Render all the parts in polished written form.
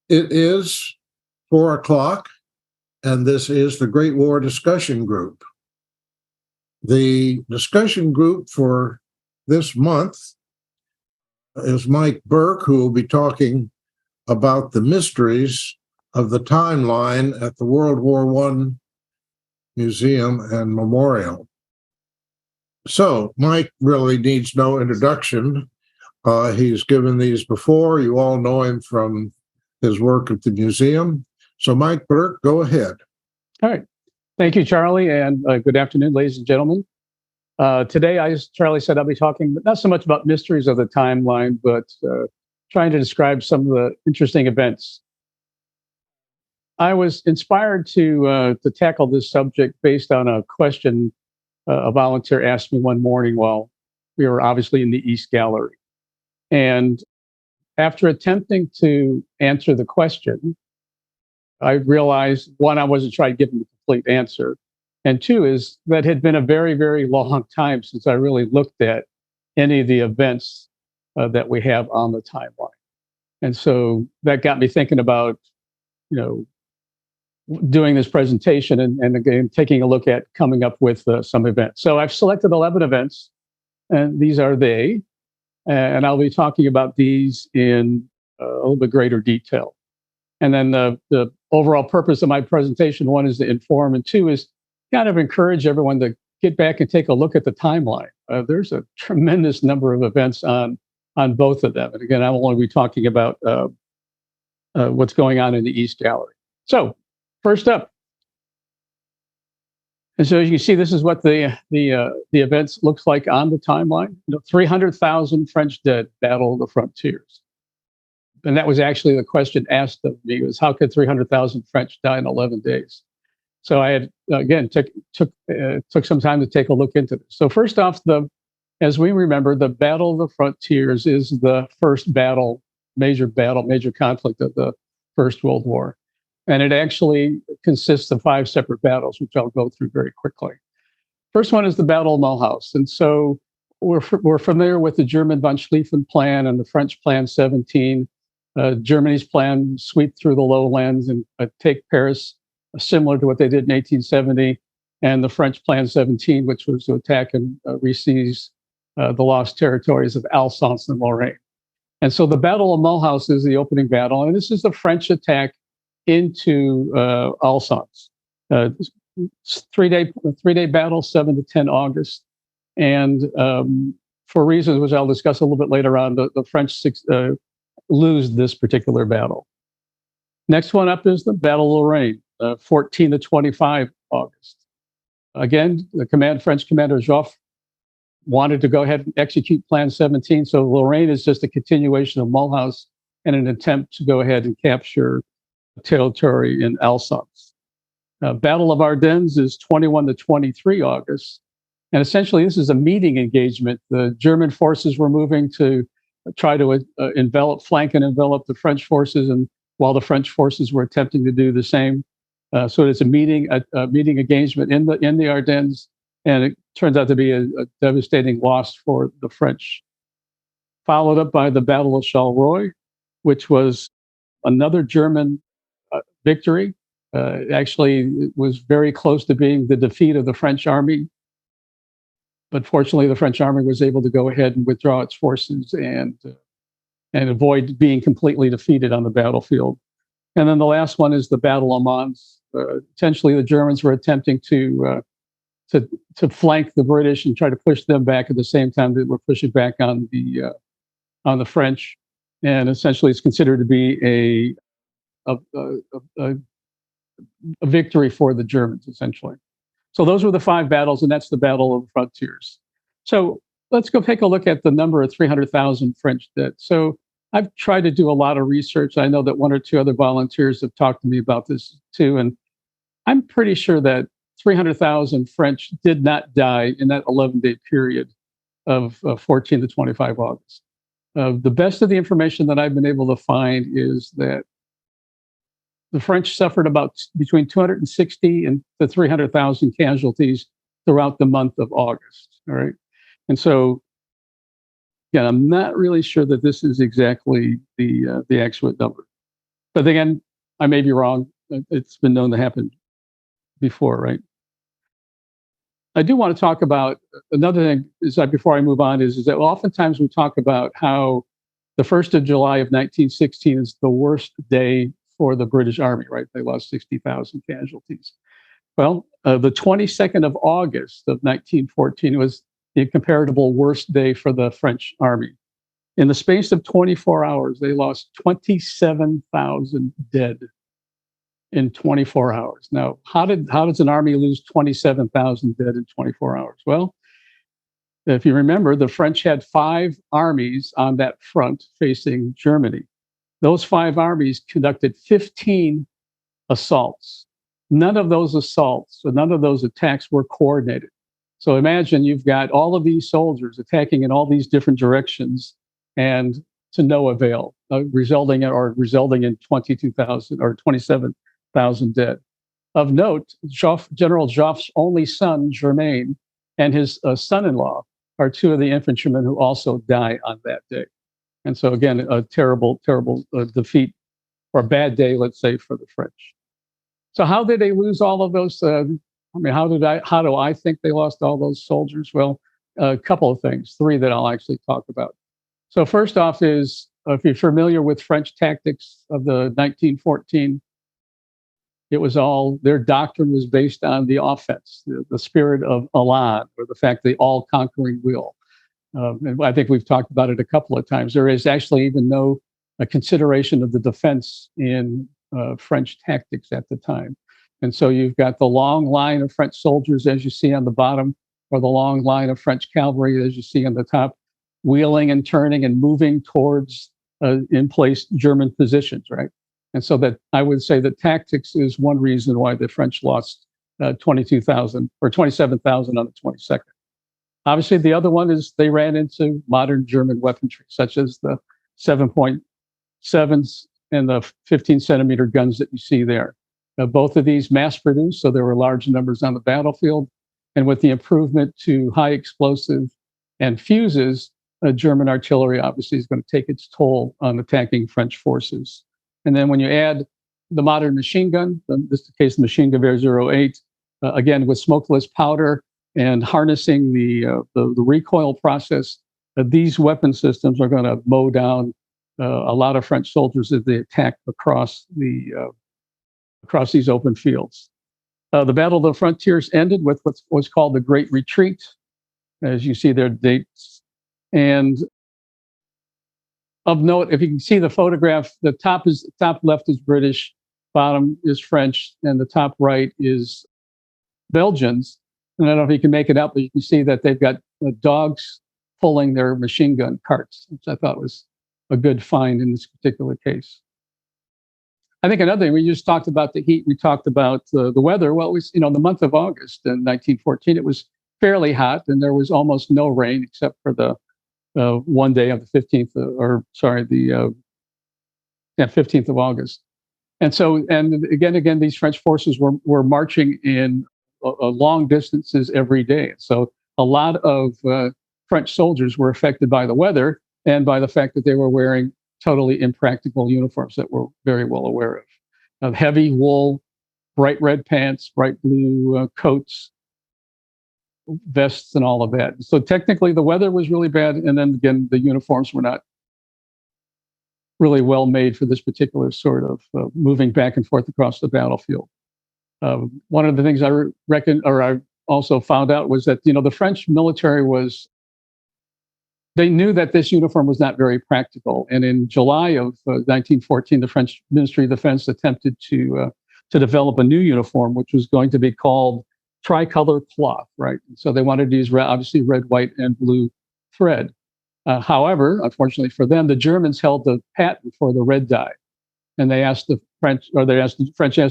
It is 4 o'clock, and this is the Great War Discussion Group. The discussion group for this month is Mike Burke, who will be talking about the mysteries of the timeline at the World War I Museum and Memorial. So Mike really needs no introduction. He's given these before. You all know him from his work at the museum. So Mike Burke, go ahead. All right. Thank you, Charlie, and good afternoon, ladies and gentlemen. Today, as Charlie said, I'll be talking not so much about mysteries of the timeline, but trying to describe some of the interesting events. I was inspired to tackle this subject based on a question a volunteer asked me one morning while we were obviously in the East Gallery. And after attempting to answer the question, I realized, one, I wasn't trying to give him a complete answer. And two is that it had been a very, very long time since I really looked at any of the events that we have on the timeline. And so that got me thinking about, doing this presentation and again, taking a look at coming up with some events. So I've selected 11 events, and these are they. And I'll be talking about these in a little bit greater detail. And then the overall purpose of my presentation, one is to inform, and two is kind of encourage everyone to get back and take a look at the timeline. There's a tremendous number of events on both of them. And again, I will only be talking about what's going on in the East Gallery. So first up, and so as you can see, this is what the events looks like on the timeline. 300,000 French dead, Battle of the Frontiers. And that was actually the question asked of me, was how could 300,000 French die in 11 days? So I had, again, took some time to take a look into this. So first off, as we remember, the Battle of the Frontiers is the first major conflict of the First World War. And it actually consists of 5 separate battles, which I'll go through very quickly. First one is the Battle of Mulhouse. And so we're familiar with the German von Schlieffen Plan and the French Plan 17. Germany's plan, sweep through the lowlands and take Paris, similar to what they did in 1870. And the French Plan 17, which was to attack and reseize the lost territories of Alsace and Lorraine. And so the Battle of Mulhouse is the opening battle. And this is the French attack into Alsace. 3-day battle, 7 to 10 August. And for reasons which I'll discuss a little bit later on, the French lose this particular battle. Next one up is the Battle of Lorraine, 14 to 25 August. Again, the French commander Joffre wanted to go ahead and execute Plan 17. So Lorraine is just a continuation of Mulhouse and an attempt to go ahead and capture territory in Alsace. Battle of Ardennes is 21 to 23 August. And essentially, this is a meeting engagement. The German forces were moving to try to flank and envelop the French forces, and while the French forces were attempting to do the same. So it's a meeting engagement in the Ardennes, and it turns out to be a devastating loss for the French. Followed up by the Battle of Charleroi, which was another German victory. Actually, it was very close to being the defeat of the French army. But fortunately, the French army was able to go ahead and withdraw its forces and avoid being completely defeated on the battlefield. And then the last one is the Battle of Mons. Essentially, the Germans were attempting to flank the British and try to push them back at the same time that we're pushing back on the French. And essentially, it's considered to be a victory for the Germans, essentially. So those were the 5 battles, and that's the Battle of the Frontiers. So let's go take a look at the number of 300,000 French dead. So I've tried to do a lot of research. I know that 1 or 2 other volunteers have talked to me about this too, and I'm pretty sure that 300,000 French did not die in that 11-day period of 14 to 25 August. The best of the information that I've been able to find is that the French suffered about between 260 and 300,000 casualties throughout the month of August. All right. And so, again, I'm not really sure that this is exactly the actual number. But again, I may be wrong. It's been known to happen before, right? I do want to talk about another thing is that before I move on is that oftentimes we talk about how the 1st of July of 1916 is the worst day for the British Army, right? They lost 60,000 casualties. Well, the 22nd of August of 1914 was the comparable worst day for the French Army. In the space of 24 hours, they lost 27,000 dead in 24 hours. Now, how does an army lose 27,000 dead in 24 hours? Well, if you remember, the French had 5 armies on that front facing Germany. Those 5 armies conducted 15 assaults. None of those assaults, or none of those attacks were coordinated. So imagine you've got all of these soldiers attacking in all these different directions and to no avail, resulting in 22,000 or 27,000 dead. Of note, General Joffre's only son, Germain, and his son-in-law are 2 of the infantrymen who also die on that day. And so again, a terrible, terrible defeat, or a bad day, let's say, for the French. So how did they lose all of those? How do I think they lost all those soldiers? Well, a couple of things, 3 that I'll actually talk about. So first off is, if you're familiar with French tactics of the 1914, it was all, their doctrine was based on the offense, the spirit of Elan, or the fact the all-conquering will. And I think we've talked about it a couple of times. There is actually even no consideration of the defense in French tactics at the time. And so you've got the long line of French soldiers, as you see on the bottom, or the long line of French cavalry, as you see on the top, wheeling and turning and moving towards in place German positions, right? And so that I would say that tactics is one reason why the French lost 22,000 or 27,000 on the 22nd. Obviously, the other one is they ran into modern German weaponry, such as the 7.7s and the 15-centimeter guns that you see there. Both of these mass-produced, so there were large numbers on the battlefield. And with the improvement to high explosive and fuses, German artillery obviously is going to take its toll on attacking French forces. And then when you add the modern machine gun, in this case, the machine gun 08, again, with smokeless powder and harnessing the recoil process, these weapon systems are going to mow down a lot of French soldiers as they attack across these open fields. The Battle of the Frontiers ended with what was called the Great Retreat, as you see their dates. And of note, if you can see the photograph, the top left is British, bottom is French, and the top right is Belgians. And I don't know if you can make it out, but you can see that they've got dogs pulling their machine gun carts, which I thought was a good find in this particular case. I think another thing, we just talked about the heat, we talked about the weather. Well, it was, the month of August in 1914, it was fairly hot, and there was almost no rain except for the one day of the 15th, the 15th of August. And so, and again, these French forces were marching in long distances every day. So a lot of French soldiers were affected by the weather and by the fact that they were wearing totally impractical uniforms that we're very well aware of heavy wool, bright red pants, bright blue coats, vests, and all of that. So technically the weather was really bad. And then again, the uniforms were not really well made for this particular sort of moving back and forth across the battlefield. One of the things I also found out was that, the French military they knew that this uniform was not very practical. And in July of 1914, the French Ministry of Defense attempted to develop a new uniform, which was going to be called tricolor cloth, right? So they wanted to use obviously red, white, and blue thread. However, unfortunately for them, the Germans held the patent for the red dye, and the French asked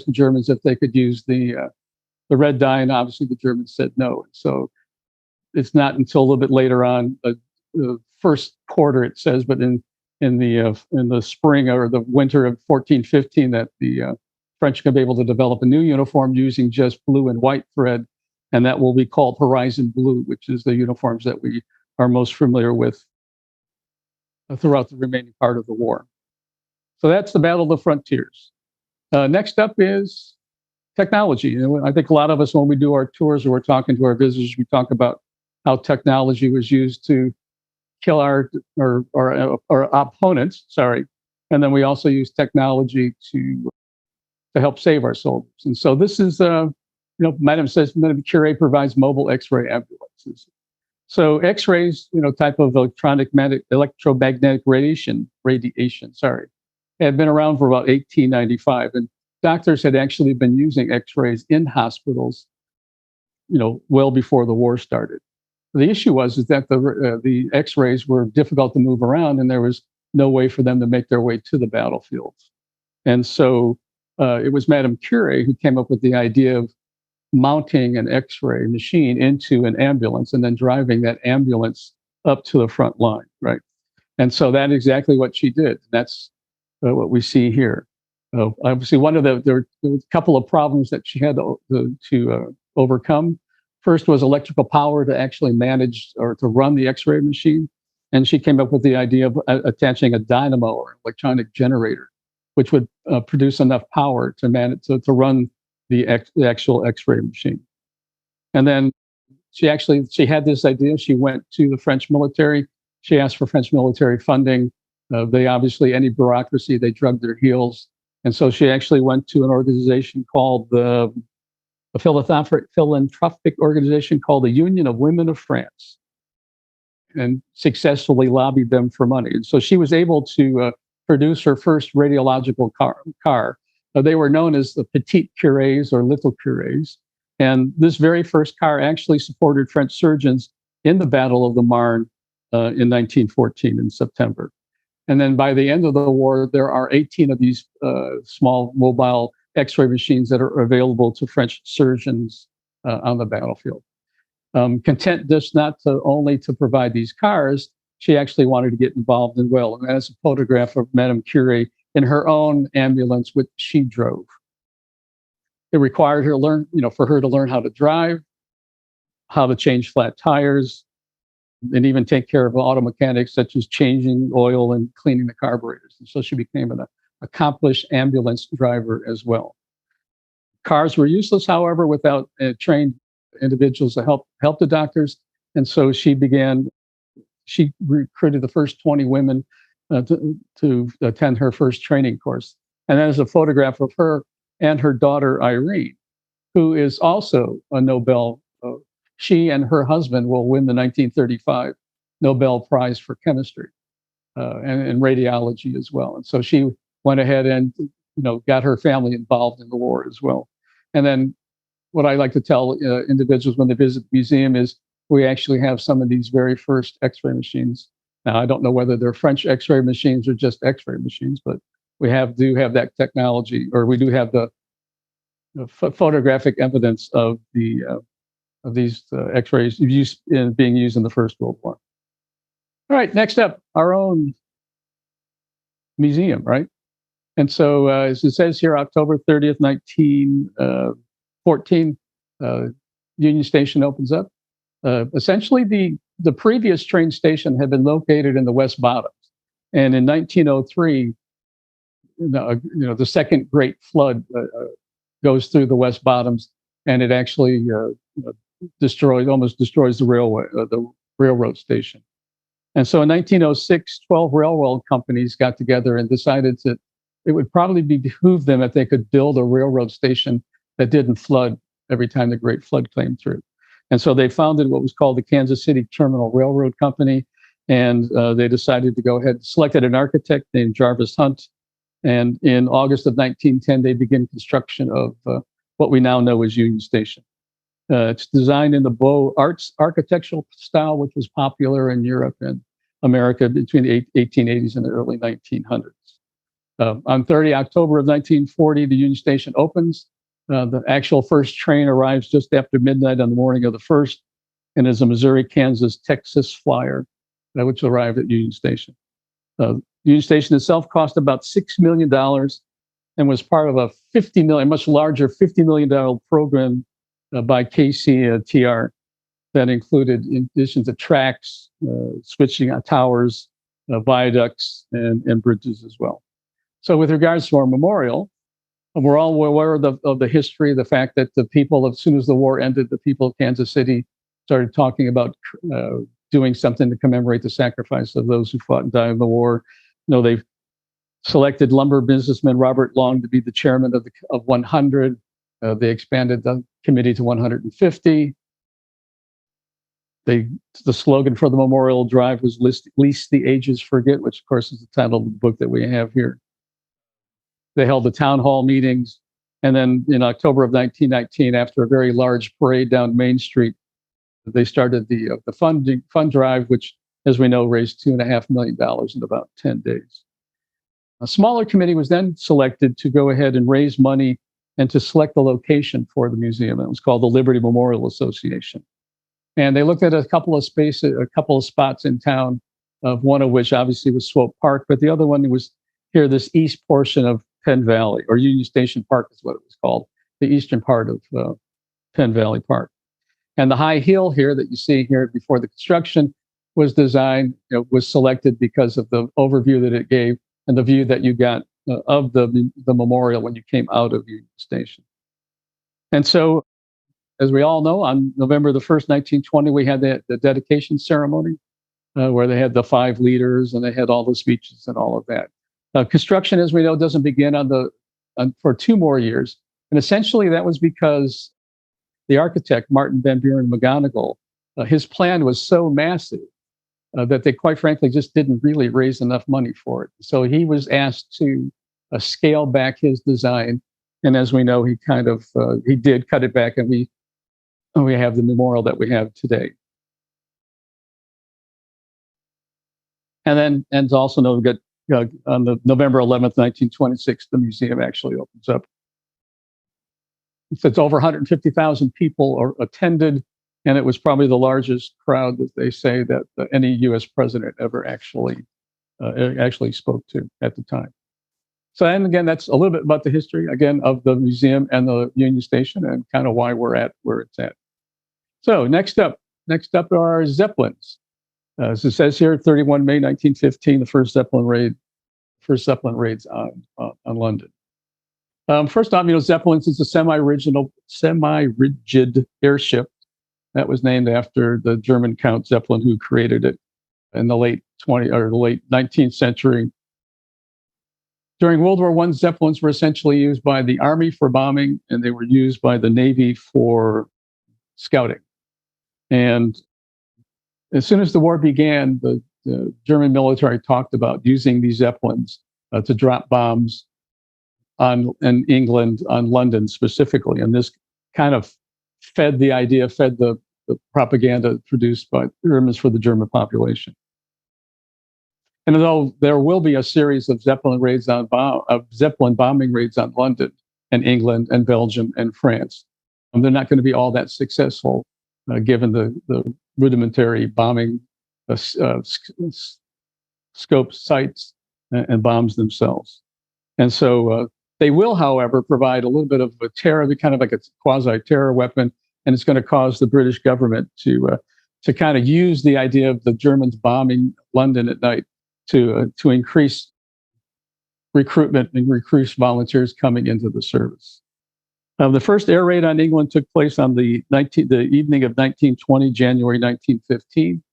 the Germans if they could use the red dye, and obviously the Germans said no. So it's not until a little bit later on, the first quarter, it says, but in the spring or the winter of 14-15, that the French can be able to develop a new uniform using just blue and white thread, and that will be called Horizon Blue, which is the uniforms that we are most familiar with throughout the remaining part of the war. So that's the Battle of the Frontiers. Next up is technology. And I think a lot of us, when we do our tours or we're talking to our visitors, we talk about how technology was used to kill our opponents. Sorry, and then we also use technology to help save our soldiers. And so this is, Madame Curie provides mobile X-ray ambulances. So X-rays, type of electromagnetic radiation, had been around for about 1895, and doctors had actually been using X-rays in hospitals, well before the war started. The issue was that the X-rays were difficult to move around, and there was no way for them to make their way to the battlefields. And so it was Madame Curie who came up with the idea of mounting an X-ray machine into an ambulance and then driving that ambulance up to the front line, right? And so that's exactly what she did. That's what we see here. Obviously, there were a couple of problems that she had to overcome. First was electrical power to actually manage or to run the X-ray machine. And she came up with the idea of attaching a dynamo or electronic generator, which would produce enough power to run the actual X-ray machine. And then she had this idea. She went to the French military. She asked for French military funding. They obviously, any bureaucracy, they drug their heels. And so she actually went to an organization called a philanthropic organization called the Union of Women of France, and successfully lobbied them for money. And so she was able to produce her first radiological car. They were known as the Petite Cures or Little Cures. And this very first car actually supported French surgeons in the Battle of the Marne in 1914 in September. And then by the end of the war, there are 18 of these small mobile X-ray machines that are available to French surgeons on the battlefield. Content just not only to provide these cars, she actually wanted to get involved as well. And that's a photograph of Madame Curie in her own ambulance, which she drove. It required her for her to learn how to drive, how to change flat tires, and even take care of auto mechanics such as changing oil and cleaning the carburetors. And so she became an accomplished ambulance driver as well. Cars were useless, however, without trained individuals to help the doctors. And so she recruited the first 20 women to attend her first training course. And that is a photograph of her and her daughter, Irene, who is also a Nobel. She and her husband will win the 1935 Nobel Prize for Chemistry and radiology as well. And so she went ahead and got her family involved in the war as well. And then what I like to tell individuals when they visit the museum is we actually have some of these very first X-ray machines. Now, I don't know whether they're French X-ray machines or just X-ray machines, but we do have that technology, or we do have the photographic evidence of these X-rays being used in the First World War. All right, next up, our own museum, right? And so, as it says here, October 30th, 1914, Union Station opens up. Essentially, the previous train station had been located in the West Bottoms, and in 1903, the second Great Flood goes through the West Bottoms, and it actually almost destroys the railroad station. And so, in 1906, 12 railroad companies got together and decided that it would probably behoove them if they could build a railroad station that didn't flood every time the Great Flood came through. And so they founded what was called the Kansas City Terminal Railroad Company, and they decided to go ahead, selected an architect named Jarvis Hunt, and in August of 1910, they began construction of what we now know as Union Station. It's designed in the Beaux Arts architectural style, which was popular in Europe and America between the 1880s and the early 1900s. On 30 October of 1940, the Union Station opens. The actual first train arrives just after midnight on the morning of the 1st, and is a Missouri, Kansas, Texas flyer, which arrived at Union Station. Union Station itself cost about $6 million and was part of a much larger $50 million program by KCTR that included, in addition to tracks, switching towers, viaducts, and bridges as well. So with regards to our memorial, we're all aware of the history, the fact that the people, as soon as the war ended, the people of Kansas City started talking about doing something to commemorate the sacrifice of those who fought and died in the war. They've selected lumber businessman Robert Long to be the chairman of 100. They expanded the committee to 150. The slogan for the memorial drive was "Least the ages forget," which of course is the title of the book that we have here. They held the town hall meetings, and then in October of 1919, after a very large parade down Main Street, they started the fund drive, which, as we know, raised $2.5 million in about 10 days. A smaller committee was then selected to go ahead and raise money and to select the location for the museum. It was called the Liberty Memorial Association. And they looked at a couple of spots in town, of one of which obviously was Swope Park, but the other one was here, this east portion of Penn Valley, or Union Station Park is what it was called, the eastern part of Penn Valley Park. And the high hill here that you see here before the construction was designed, was selected because of the overview that it gave and the view that you got of the memorial when you came out of Union Station. And so, as we all know, on November the 1st, 1920, we had the dedication ceremony where they had the 5 leaders and they had all the speeches and all of that. Construction, as we know, doesn't begin for 2 more years. And essentially that was because the architect, Martin Van Buren McGonigal, his plan was so massive that they quite frankly just didn't really raise enough money for it. So he was asked to scale back his design. And as we know, he did cut it back, and we have the memorial that we have today. And it's also known that on the November 11th, 1926, the museum actually opens up. It's over 150,000 people attended, and it was probably the largest crowd that they say that any U.S. president ever actually spoke to at the time. So, and again, that's a little bit about the history, again, of the museum and the Union Station and kind of why we're at where it's at. So next up are Zeppelins. As it says here, 31 May 1915, the first Zeppelin raids on London. First off, Zeppelins is a semi-rigid airship that was named after the German Count Zeppelin, who created it in the late 19th century. During World War I, Zeppelins were essentially used by the Army for bombing, and they were used by the Navy for scouting. And as soon as the war began, the German military talked about using these Zeppelins to drop bombs in England, on London specifically. And this kind of fed the propaganda produced by Germans for the German population. And although there will be a series of Zeppelin bombing raids on London and England and Belgium and France, they're not going to be all that successful given the rudimentary bombing scope sites and bombs themselves. And so they will, however, provide a little bit of a terror, kind of like a quasi-terror weapon, and it's going to cause the British government to kind of use the idea of the Germans bombing London at night to increase recruitment and recruit volunteers coming into the service. The first air raid on England took place on the evening of 1920, January 1915.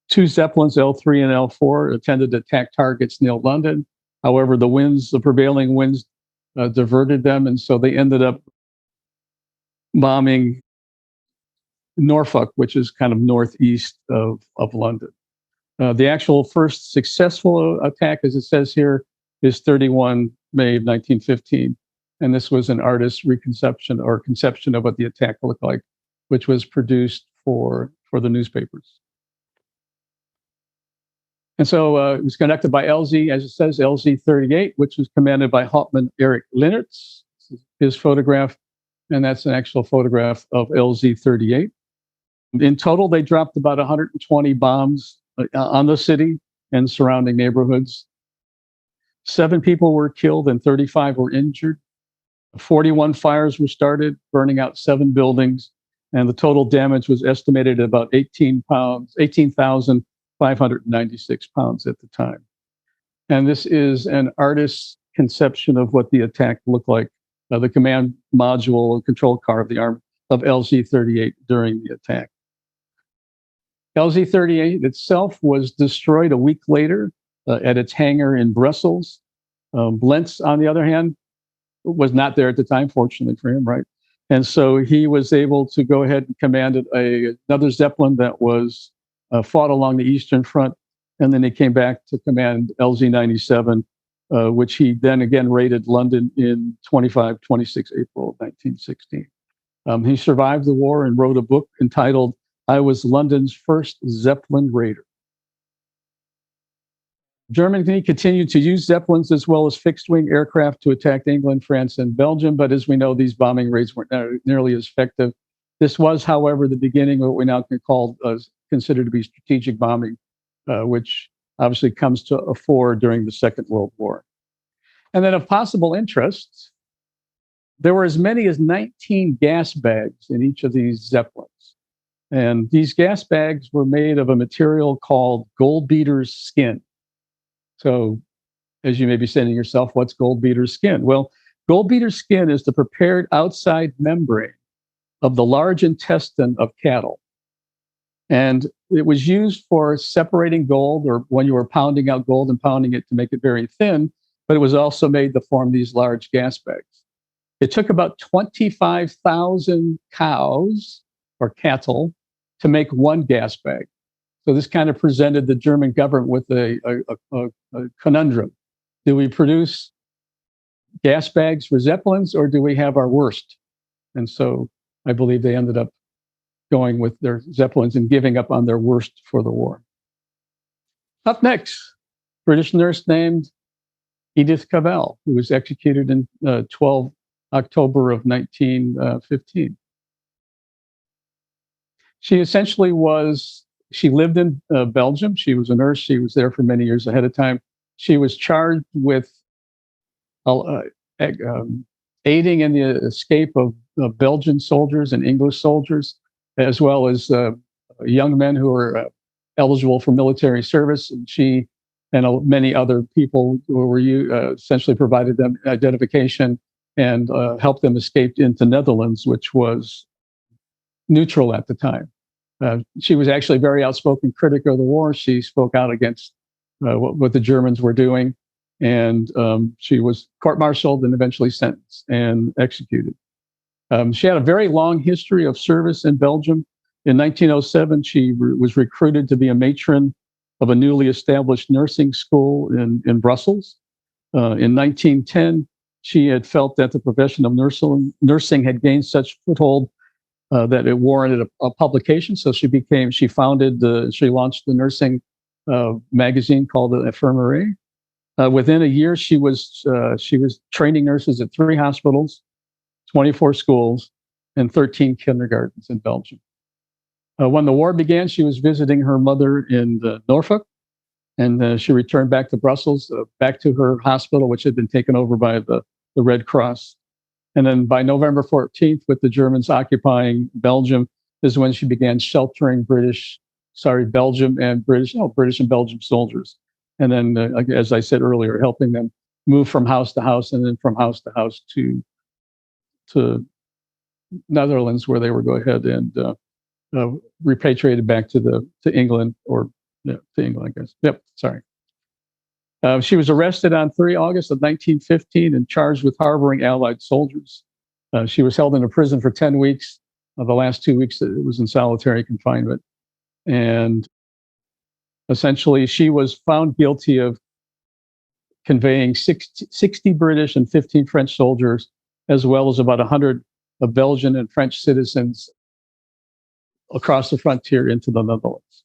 2 Zeppelins, L3 and L4, attended to attack targets near London. However, the prevailing winds diverted them, and so they ended up bombing Norfolk, which is kind of northeast of London. The actual first successful attack, as it says here, is 31 May of 1915. And this was an artist's conception of what the attack looked like, which was produced for the newspapers. And so it was conducted by LZ, as it says, LZ-38, which was commanded by Hauptmann Erich Linnitz. His photograph, and that's an actual photograph of LZ-38. In total, they dropped about 120 bombs on the city and surrounding neighborhoods. 7 people were killed and 35 were injured. 41 fires were started, burning out 7 buildings, and the total damage was estimated at about 18,596 pounds at the time. And this is an artist's conception of what the attack looked like, the command module and control car of the arm of LZ-38 during the attack. LZ-38 itself was destroyed a week later at its hangar in Brussels. Lentz, on the other hand, was not there at the time, fortunately for him, right? And so he was able to go ahead and commanded another Zeppelin that was fought along the Eastern Front. And then he came back to command LZ-97, which he then again raided London in 26 April 1916. He survived the war and wrote a book entitled "I Was London's First Zeppelin Raider." Germany continued to use Zeppelins as well as fixed-wing aircraft to attack England, France, and Belgium, but as we know, these bombing raids weren't nearly as effective. This was, however, the beginning of what we now can call considered to be strategic bombing, which obviously comes to a fore during the Second World War. And then of possible interest, there were as many as 19 gas bags in each of these Zeppelins. And these gas bags were made of a material called gold beater's skin. So as you may be saying to yourself, what's gold beater's skin? Well, gold beater's skin is the prepared outside membrane of the large intestine of cattle. And it was used for separating gold, or when you were pounding out gold and pounding it to make it very thin, but it was also made to form these large gas bags. It took about 25,000 cows or cattle to make one gas bag. So this kind of presented the German government with a conundrum. Do we produce gas bags for Zeppelins, or do we have our worst? And so I believe they ended up going with their Zeppelins and giving up on their worst for the war. Up next, British nurse named Edith Caval, who was executed in 12 October of 1915. She essentially she lived in Belgium. She was a nurse. She was there for many years ahead of time. She was charged with aiding in the escape of Belgian soldiers and English soldiers, as well as young men who were eligible for military service. And she and many other people who were essentially provided them identification and helped them escape into Netherlands, which was neutral at the time. She was actually a very outspoken critic of the war. She spoke out against what the Germans were doing, and she was court-martialed and eventually sentenced and executed. She had a very long history of service in Belgium. In 1907, she was recruited to be a matron of a newly established nursing school in Brussels. In 1910, she had felt that the profession of nursing had gained such foothold that it warranted a publication. So she launched the nursing magazine called the Infirmerie. Within a year, she was training nurses at 3 hospitals, 24 schools, and 13 kindergartens in Belgium. When the war began, she was visiting her mother in Norfolk, and she returned back to Brussels, back to her hospital, which had been taken over by the Red Cross. And then by November 14th, with the Germans occupying Belgium, is when she began sheltering British and Belgium soldiers. And then, as I said earlier, helping them move from house to house, and then from house to house to Netherlands, where they were go ahead and repatriated back to England, to England, I guess. Yep, sorry. She was arrested on 3 August of 1915 and charged with harboring Allied soldiers. She was held in a prison for 10 weeks. The last 2 weeks, it was in solitary confinement. And essentially, she was found guilty of conveying 60 British and 15 French soldiers, as well as about 100 Belgian and French citizens across the frontier into the Netherlands.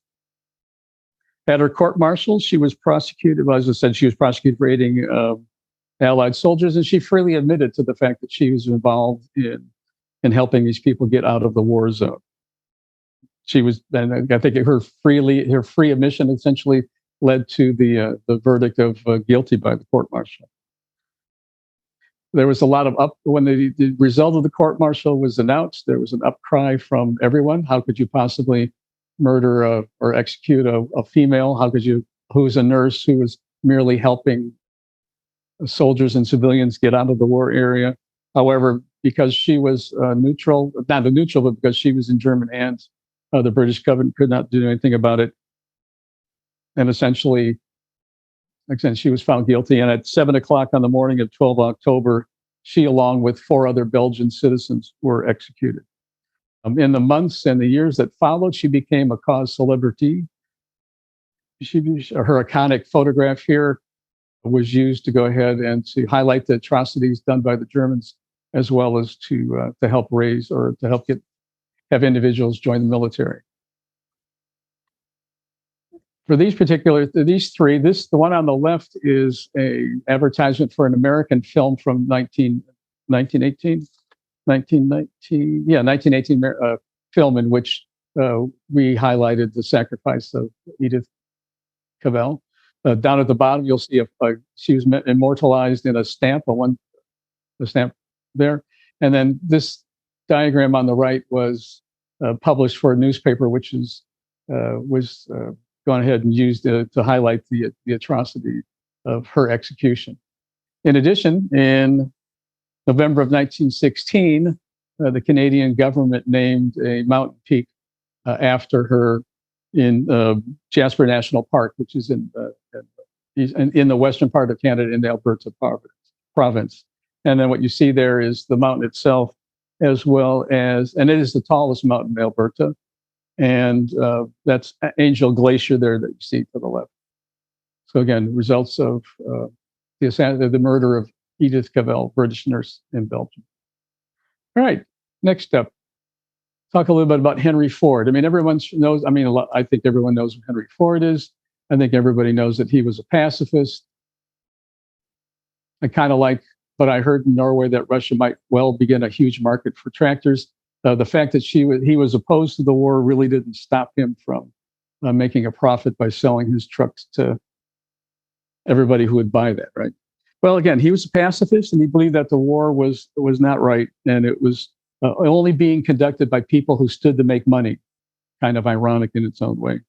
At her court-martial, she was prosecuted, well, as I said, she was prosecuted for aiding Allied soldiers, and she freely admitted to the fact that she was involved in helping these people get out of the war zone. She was, and I think her free admission essentially led to the verdict of guilty by the court-martial. There was a lot of when the result of the court-martial was announced, there was an upcry from everyone. How could you possibly murder or execute a female? How could you, who's a nurse, who was merely helping soldiers and civilians get out of the war area. However, because she was neutral, not a neutral, but because she was in German hands, the British government could not do anything about it. And essentially, again, she was found guilty. And at 7 o'clock on the morning of 12 October, she, along with 4 other Belgian citizens, were executed. In the months and the years that followed, she became a cause celebrity. Her iconic photograph here was used to go ahead and to highlight the atrocities done by the Germans, as well as to help raise or to help have individuals join the military. For these three, the one on the left is a advertisement for an American film from 1918 film in which we highlighted the sacrifice of Edith Caval. Down at the bottom, you'll see she was immortalized in a stamp, the stamp there. And then this diagram on the right was published for a newspaper, which was gone ahead and used to highlight the atrocity of her execution. In addition, in November of 1916, the Canadian government named a mountain peak after her in Jasper National Park, which is in the western part of Canada, in the Alberta province. And then what you see there is the mountain itself, as well as, and it is the tallest mountain in Alberta. And that's Angel Glacier there that you see to the left. So again, results of the murder of Edith Caval, British nurse in Belgium. All right, next up, talk a little bit about Henry Ford. I mean, everyone knows, I think everyone knows who Henry Ford is. I think everybody knows that he was a pacifist. I kind of like what I heard in Norway, that Russia might well begin a huge market for tractors. The fact that he was opposed to the war really didn't stop him from making a profit by selling his trucks to everybody who would buy that, right? Well, again, he was a pacifist, and he believed that the war was not right, and it was only being conducted by people who stood to make money. Kind of ironic in its own way.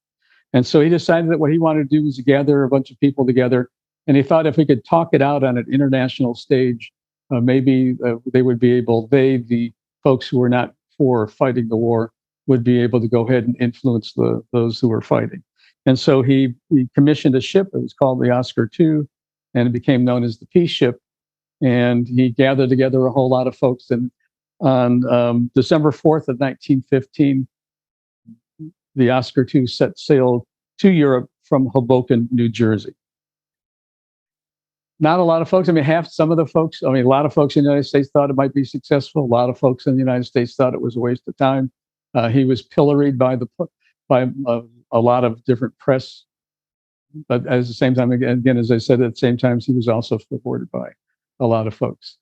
And so he decided that what he wanted to do was to gather a bunch of people together, and he thought if he could talk it out on an international stage, maybe they would be able, the folks who were not for fighting the war, would be able to go ahead and influence those who were fighting. And so he commissioned a ship. It was called the Oscar II, and it became known as the Peace Ship. And he gathered together a whole lot of folks. And on December 4th of 1915, the Oscar II set sail to Europe from Hoboken, New Jersey. Not a lot of folks, a lot of folks in the United States thought it might be successful. A lot of folks in the United States thought it was a waste of time. He was pilloried by a lot of different press. But at the same time, again, as I said, at the same time, he was also supported by a lot of folks.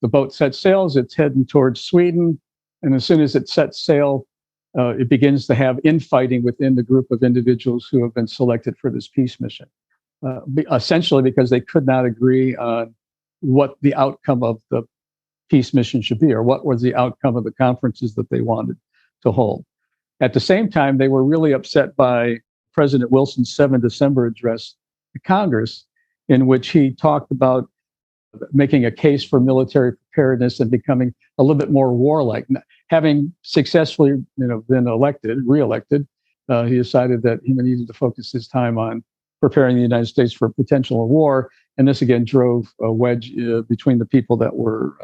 The boat sets sails, it's heading towards Sweden. And as soon as it sets sail, it begins to have infighting within the group of individuals who have been selected for this peace mission. Essentially because they could not agree on what the outcome of the peace mission should be, or what was the outcome of the conferences that they wanted to hold. At the same time, they were really upset by President Wilson's 7 December address to Congress, in which he talked about making a case for military preparedness and becoming a little bit more warlike. Having successfully been reelected, he decided that he needed to focus his time on preparing the United States for a potential war. And this again drove a wedge between the people that were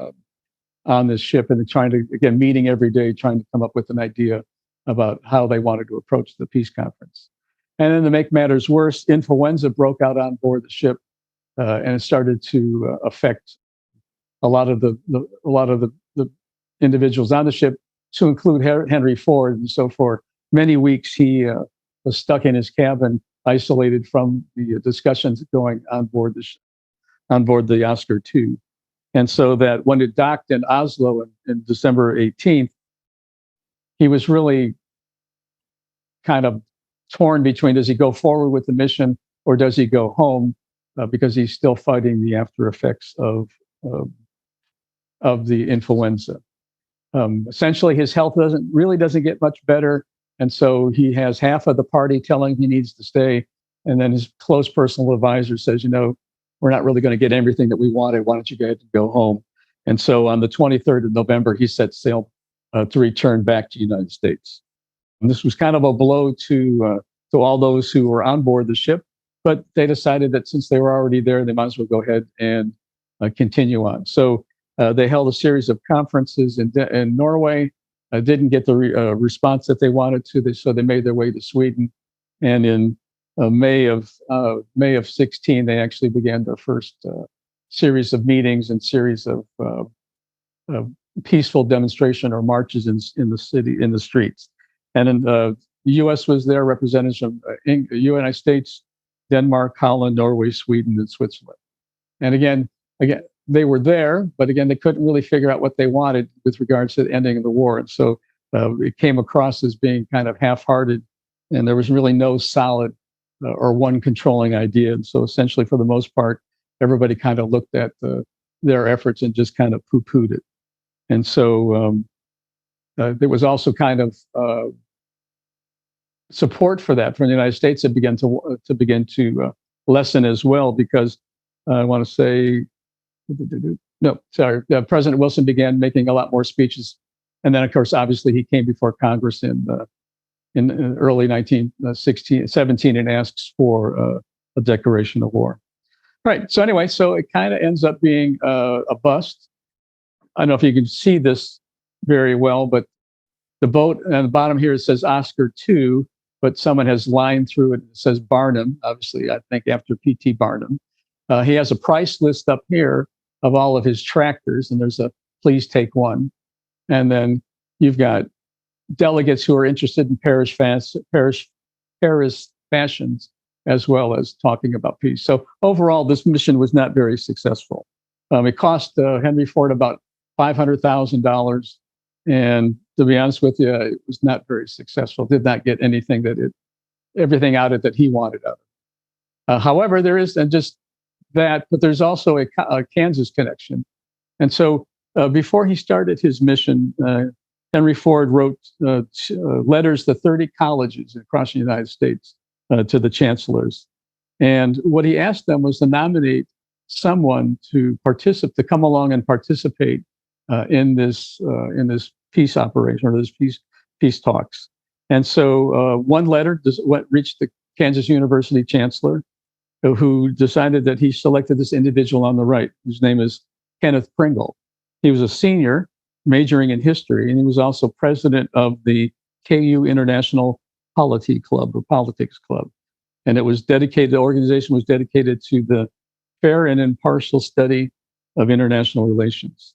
on this ship, and meeting every day, trying to come up with an idea about how they wanted to approach the peace conference. And then to make matters worse, influenza broke out on board the ship, and it started to affect a lot of the individuals on the ship, to include Henry Ford. And so for many weeks, he was stuck in his cabin, isolated from the discussions going on board the Oscar II. And so that when it docked in Oslo in December 18th, he was really kind of torn between, does he go forward with the mission or does he go home, because he's still fighting the after effects of the influenza. Essentially, his health doesn't get much better. And so he has half of the party telling he needs to stay, And then his close personal advisor says, we're not really going to get everything that we wanted. Why don't you go home? And so on the 23rd of November, he set sail to return back to the United States. And this was kind of a blow to all those who were on board the ship, but they decided that since they were already there, they might as well go ahead and continue on. So they held a series of conferences in Norway, didn't get the response that they wanted to, so they made their way to Sweden. And in May of 16, they actually began their first series of meetings and series of peaceful demonstration or marches in the city, in the streets. And the U.S. was there, representatives from the United States, Denmark, Holland, Norway, Sweden, and Switzerland. And again, they were there, but again, they couldn't really figure out what they wanted with regards to the ending of the war. And so it came across as being kind of half-hearted, and there was really no solid or one controlling idea. And so essentially, for the most part, everybody kind of looked at their efforts and just kind of poo-pooed it. And so there was also kind of support for that from the United States that began to lessen as well, because I want to say, President Wilson began making a lot more speeches, and then of course, obviously, he came before Congress in early 1917 and asks for a declaration of war. Right. So anyway, so it kind of ends up being a bust. I don't know if you can see this very well, but the boat on the bottom here, it says Oscar II, but someone has lined through it. It says Barnum, obviously, I think after P.T. Barnum. He has a price list up here of all of his tractors, and there's a please take one. And then you've got delegates who are interested in Paris fashions, as well as talking about peace. So overall, this mission was not very successful. It cost Henry Ford about $500,000. And to be honest with you, it was not very successful. Did not get anything everything out of it that he wanted out of it. However, there is, and just that, but there's also a Kansas connection. And so before he started his mission, Henry Ford wrote letters to 30 colleges across the United States to the chancellors. And what he asked them was to nominate someone to come along and participate in this peace operation, or this peace talks. And so one letter reached the Kansas University chancellor, who decided that he selected this individual on the right, whose name is Kenneth Pringle. He was a senior majoring in history, and he was also president of the KU International Polity Club, or Politics Club. And the organization was dedicated to the fair and impartial study of international relations.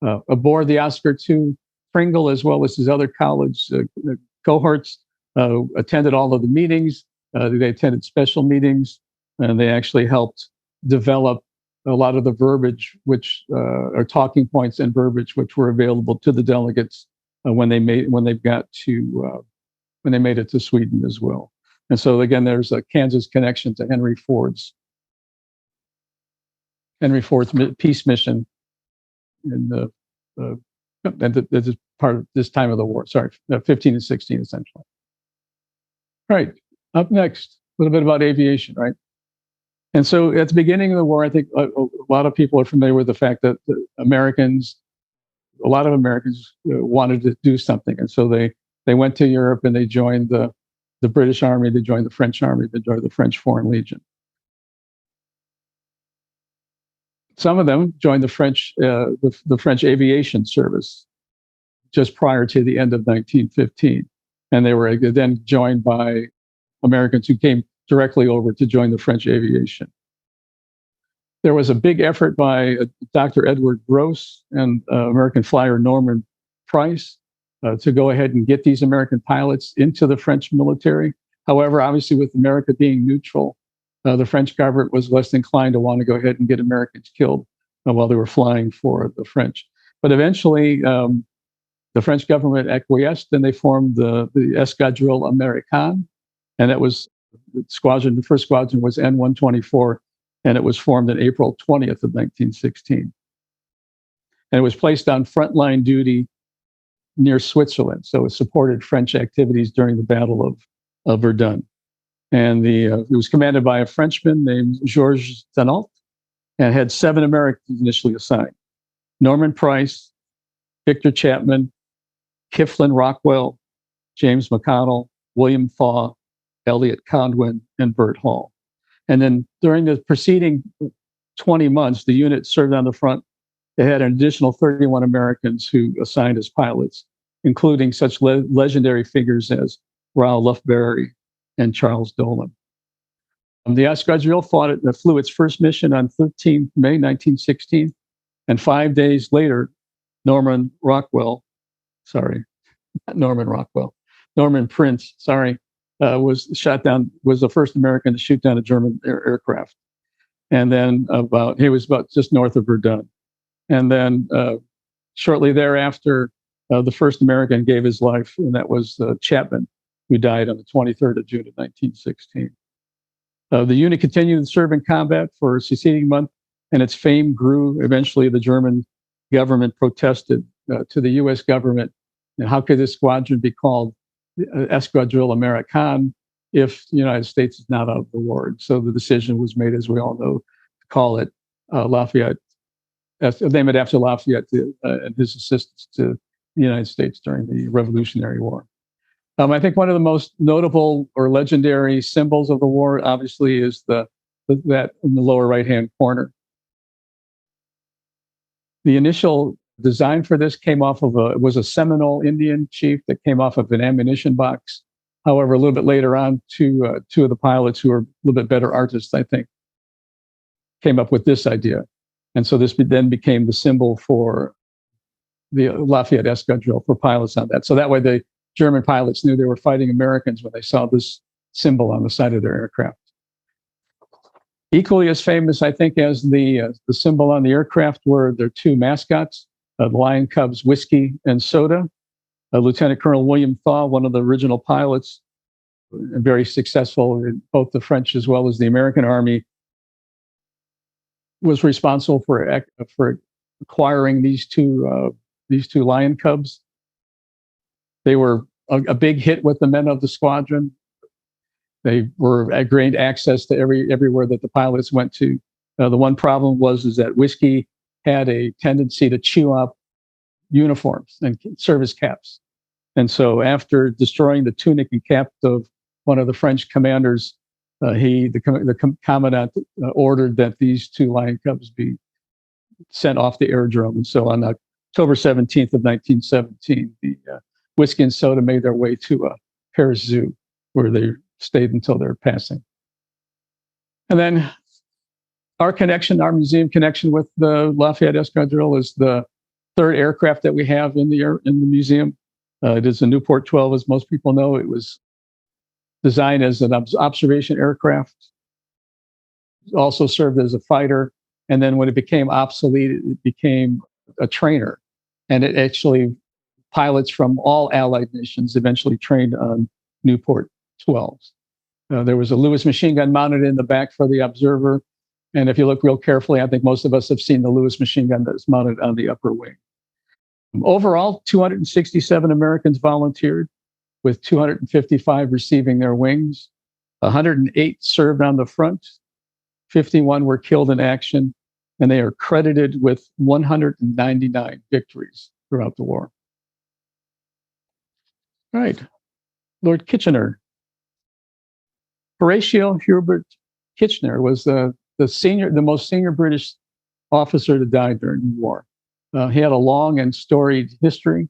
Aboard the Oscar II, Pringle, as well as his other college cohorts, attended all of the meetings. They attended special meetings, and they actually helped develop a lot of the verbiage, which are talking points and verbiage, which were available to the delegates when they made it to Sweden as well. And so again, there's a Kansas connection to Henry Ford's peace mission in this is part of this time of the war. Sorry, 15 and 16, essentially. All right, up next, a little bit about aviation, right? And so at the beginning of the war, I think a lot of people are familiar with the fact that a lot of Americans wanted to do something. And so they went to Europe and they joined the British Army, they joined the French Army, they joined the French Foreign Legion. Some of them joined the French Aviation Service just prior to the end of 1915. And they were then joined by Americans who came directly over to join the French aviation. There was a big effort by Dr. Edward Gross and American flyer Norman Price to go ahead and get these American pilots into the French military. However, obviously with America being neutral, the French government was less inclined to want to go ahead and get Americans killed while they were flying for the French. But eventually, the French government acquiesced, and they formed the Escad American, and it was the first squadron was N-124, and it was formed on April 20th of 1916. And it was placed on frontline duty near Switzerland, so it supported French activities during the Battle of Verdun. And it was commanded by a Frenchman named Georges Denault, and had 7 Americans initially assigned: Norman Price, Victor Chapman, Kifflin Rockwell, James McConnell, William Thaw, Elliot Condwen, and Bert Hall. And then during the preceding 20 months, the unit served on the front. They had an additional 31 Americans who assigned as pilots, including such legendary figures as Raoul Lufberry and Charles Dolan. The Escadrille flew its first mission on 13 May 1916, and 5 days later, Norman Prince, was shot down, was the first American to shoot down a German aircraft. And then he was about just north of Verdun. And then shortly thereafter, the first American gave his life, and that was Chapman, who died on the 23rd of June of 1916. The unit continued to serve in combat for a succeeding month, and its fame grew. Eventually, the German government protested to the U.S. government. And how could this squadron be called Escad American if the United States is not out of the war? And so the decision was made, as we all know, to call it Lafayette, name it after Lafayette and his assistance to the United States during the Revolutionary War. I think one of the most notable or legendary symbols of the war, obviously, is that in the lower right-hand corner. The initial design for this was a Seminole Indian chief that came off of an ammunition box. However, a little bit later on, two of the pilots who are a little bit better artists, I think, came up with this idea. And so this then became the symbol for the Lafayette Escadrille for pilots on that. So that way the German pilots knew they were fighting Americans when they saw this symbol on the side of their aircraft. Equally as famous, I think, as the symbol on the aircraft were their 2 mascots, the Lion Cubs whiskey and soda. Lieutenant Colonel William Thaw, one of the original pilots, very successful in both the French as well as the American Army, was responsible for acquiring these two lion cubs. They were a big hit with the men of the squadron. They gained access to everywhere that the pilots went to. The one problem was that whiskey had a tendency to chew up uniforms and service caps. And so after destroying the tunic and cap of one of the French commanders, the commandant ordered that these 2 lion cubs be sent off the aerodrome. And so on October 17th of 1917, the whiskey and soda made their way to Paris Zoo, where they stayed until their passing. And then our museum connection with the Lafayette Escadrille is the 3rd aircraft that we have in the museum. It is a Newport 12, as most people know. It was designed as an observation aircraft. It also served as a fighter. And then when it became obsolete, it became a trainer. And it actually, pilots from all Allied nations eventually trained on Newport 12s. There was a Lewis machine gun mounted in the back for the observer. And if you look real carefully, I think most of us have seen the Lewis machine gun that's mounted on the upper wing. Overall, 267 Americans volunteered, with 255 receiving their wings. 108 served on the front. 51 were killed in action, and they are credited with 199 victories throughout the war. All right, Lord Kitchener. Horatio Hubert Kitchener was the most senior British officer to die during the war. He had a long and storied history,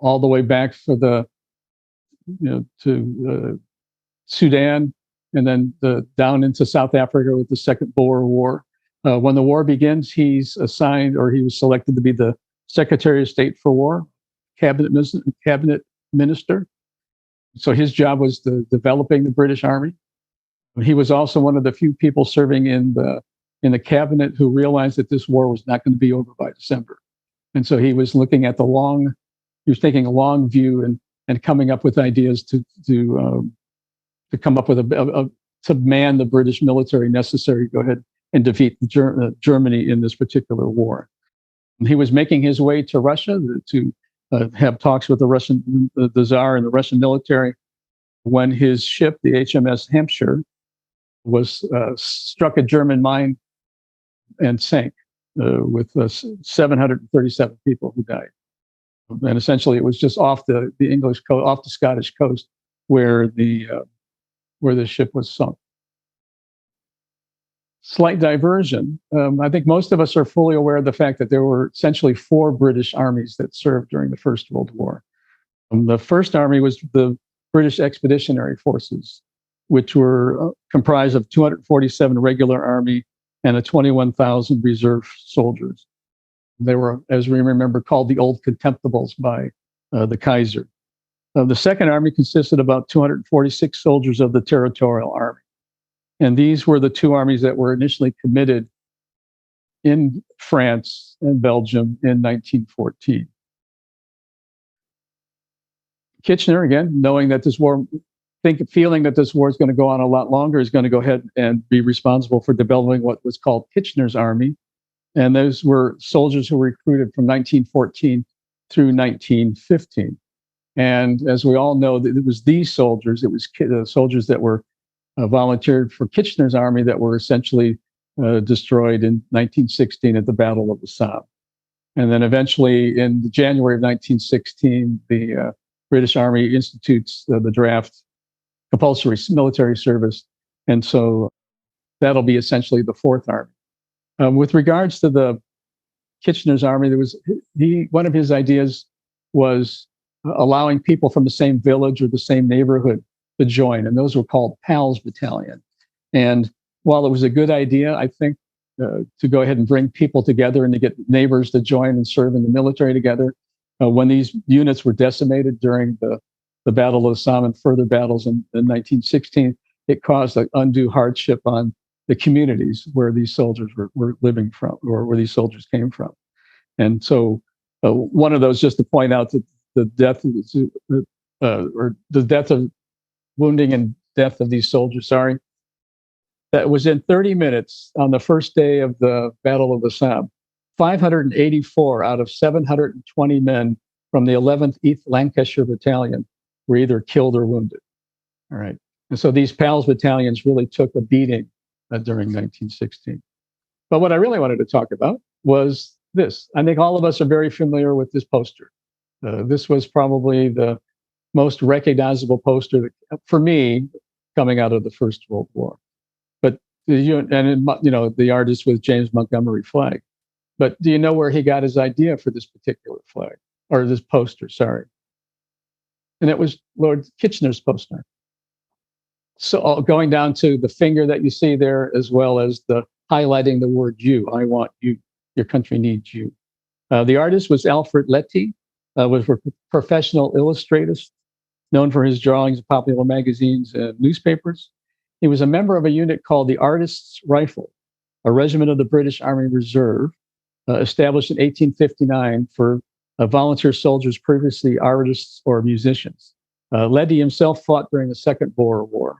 all the way back to Sudan, and then down into South Africa with the Second Boer War. When the war begins, he's assigned, or he was selected to be the Secretary of State for War, cabinet minister. So his job was developing the British Army. He was also one of the few people serving in the cabinet who realized that this war was not going to be over by December. And so he was looking at he was taking a long view and coming up with ideas to come up with to man the British military necessary to go ahead and defeat Germany in this particular war. And he was making his way to Russia to have talks with the Tsar and the Russian military. when his ship, the HMS Hampshire, was struck a German mine and sank with 737 people who died. And essentially, it was just off the English coast, off the Scottish coast, where the ship was sunk. Slight diversion. I think most of us are fully aware of the fact that there were essentially 4 British armies that served during the First World War. The first army was the British Expeditionary Forces, which were comprised of 247 regular army and 21,000 reserve soldiers. They were, as we remember, called the Old Contemptibles by the Kaiser. The second army consisted of about 246 soldiers of the Territorial Army. And these were the 2 armies that were initially committed in France and Belgium in 1914. Kitchener, again, knowing that this war, feeling that this war is going to go on a lot longer, is going to go ahead and be responsible for developing what was called Kitchener's Army. And those were soldiers who were recruited from 1914 through 1915. And as we all know, it was these soldiers, it was soldiers that were volunteered for Kitchener's Army that were essentially destroyed in 1916 at the Battle of the Somme. And then eventually in January of 1916, the British Army institutes the draft compulsory military service. And so that'll be essentially the 4th Army. With regards to the Kitchener's Army, there was one of his ideas was allowing people from the same village or the same neighborhood to join, and those were called PALS Battalion. And while it was a good idea, I think, to go ahead and bring people together and to get neighbors to join and serve in the military together, when these units were decimated during the Battle of the Somme and further battles in 1916, it caused an undue hardship on the communities where these soldiers were living from, or where these soldiers came from. And so one of those, just to point out that the death of wounding and death of these soldiers, that was in 30 minutes on the first day of the Battle of the Somme. 584 out of 720 men from the 11th East Lancashire Battalion were either killed or wounded. All right. And so these PALS battalions really took a beating during 1916. But what I really wanted to talk about was this. I think all of us are very familiar with this poster. This was probably the most recognizable poster for me coming out of the First World War. But the artist was James Montgomery Flagg. But do you know where he got his idea for this particular flag, or this poster? Sorry, and it was Lord Kitchener's poster. So going down to the finger that you see there, as well as the highlighting the word "you." I want you. Your country needs you. The artist was Alfred Letty, was a professional illustrator, known for his drawings of popular magazines and newspapers. He was a member of a unit called the Artists' Rifle, a regiment of the British Army Reserve, established in 1859 for volunteer soldiers previously artists or musicians. Letty himself fought during the Second Boer War,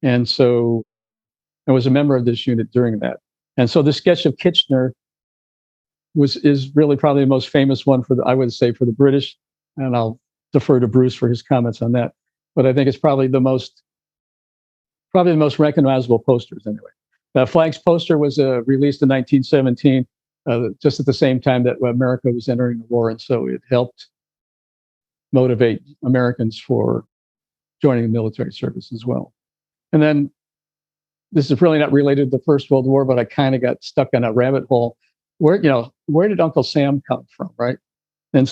and so I was a member of this unit during that. And so the sketch of Kitchener is really probably the most famous one for I would say for the British, and I'll defer to Bruce for his comments on that. But I think it's probably the most recognizable posters anyway. Flagg's poster was released in 1917, just at the same time that America was entering the war, and so it helped motivate Americans for joining the military service as well. And then this is really not related to the First World War, but I kind of got stuck in a rabbit hole. Where did Uncle Sam come from, right? And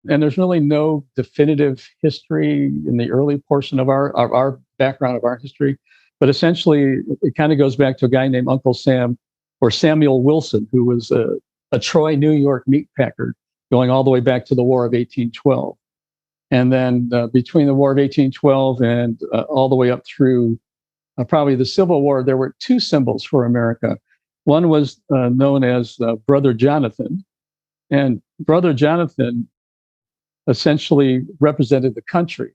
there's really no definitive history in the early portion of our background of our history, but essentially it kind of goes back to a guy named Uncle Sam, or Samuel Wilson, who was a Troy, New York meat packer going all the way back to the War of 1812. And then between the War of 1812 and all the way up through probably the Civil War, there were 2 symbols for America. One was known as Brother Jonathan, and Brother Jonathan essentially represented the country.